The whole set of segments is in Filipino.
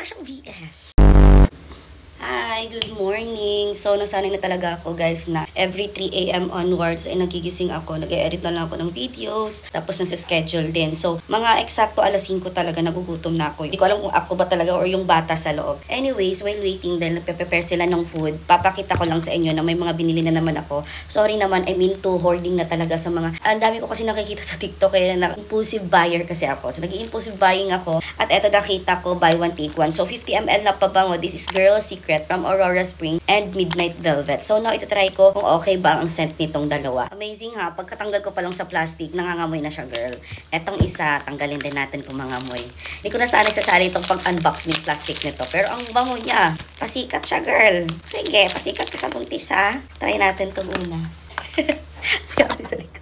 siyang VS. Hi, good morning. So, nasanay na talaga ako guys na every 3 AM onwards ay nagigising ako. Nag-e-edit na lang ako ng videos. Tapos nasa-schedule din. So, mga eksakto alas 5 talaga nagugutom na ako. Hindi ko alam kung ako ba talaga or yung bata sa loob. Anyways, while waiting dahil nagpe-prepare sila ng food, papakita ko lang sa inyo na may mga binili na naman ako. Sorry naman, I'm into hoarding na talaga sa mga... Ang dami ko kasi nakikita sa TikTok kaya na impulsive buyer kasi ako. So, nag-i-impulsive buying ako. At eto nakita ko, buy one take one. So, 50 ml na pabango. This is Girl's Secret from Aurora Spring and Midnight Velvet. So now itatry ko kung okay ba ang scent nitong dalawa. Amazing ha, pagkatanggal ko pa lang sa plastic, nangangamoy na siya girl. Etong isa, tanggalin din natin kung mangamoy. Hindi ko na sana sasali itong pag-unbox ng plastic nito. Pero ang bango niya, pasikat siya girl. Sige, pasikat ka sa buntis ha. Try natin itong una. Sikat sa likod.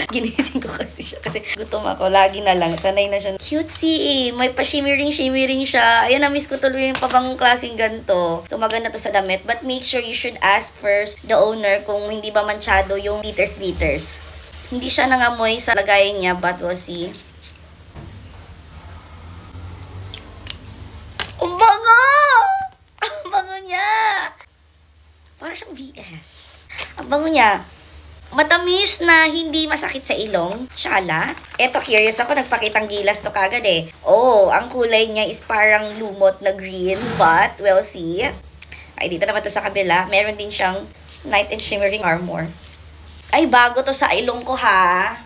Ginising ko kasi siya kasi gutom ako. Lagi na lang. Sanay na siya. Cutesy! May pa-shimmering siya. Ayun, na-miss ko tuloy yung pabangong klaseng ganito. So, maganda to sa damit. But make sure you should ask first the owner kung hindi ba manchado yung liters. Hindi siya nangamoy sa lagayan niya, but we'll see. Ang bango! Ang bango niya! Parang siyang VS. Ang bango niya. Matamis na hindi masakit sa ilong. Shala. Eto, curious ako. Nagpakitang gilas to kagad eh. Oh, ang kulay niya is parang lumot na green. But, we'll see. Ay, dito naman to sa kabila. Meron din siyang Night and Shimmering Armor. Ay, bago to sa ilong ko ha.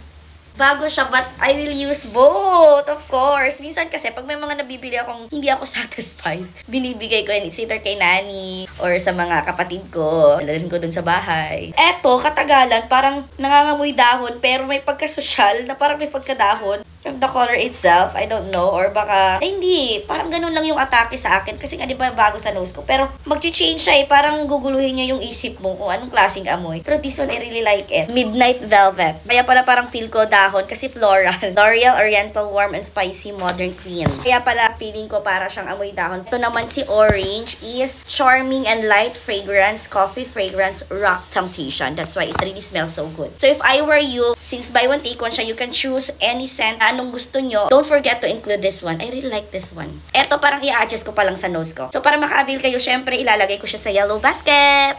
Bago siya, but I will use both, of course. Minsan kasi, pag may mga nabibili akong hindi ako satisfied, binibigay ko yun. It's either kay nani or sa mga kapatid ko. Dalhin ko dun sa bahay. Eto, katagalan, parang nangangamoy dahon, pero may pagkasosyal na parang may pagkadahon. From the color itself, I don't know. Or baka, ay hindi, parang ganun lang yung atake sa akin. Kasi nga, di ba, bago sa nose ko. Pero, mag-change siya eh. Parang guguluhin niya yung isip mo kung anong klaseng amoy. Pero this one, I really like it. Midnight Velvet. Kaya pala parang feel ko dahon kasi floral. L'Oreal Oriental Warm and Spicy Modern Clean. Kaya pala feeling ko para siyang amoy dahon. Ito naman si Orange is Charming and Light Fragrance, Coffee Fragrance, Rock Temptation. That's why it really smells so good. So if I were you, since buy one take one siya, you can choose any scent anong gusto nyo. Don't forget to include this one. I really like this one. Eto parang i-adjust ko pa lang sa nose ko. So para maka-avail kayo, syempre ilalagay ko siya sa yellow basket.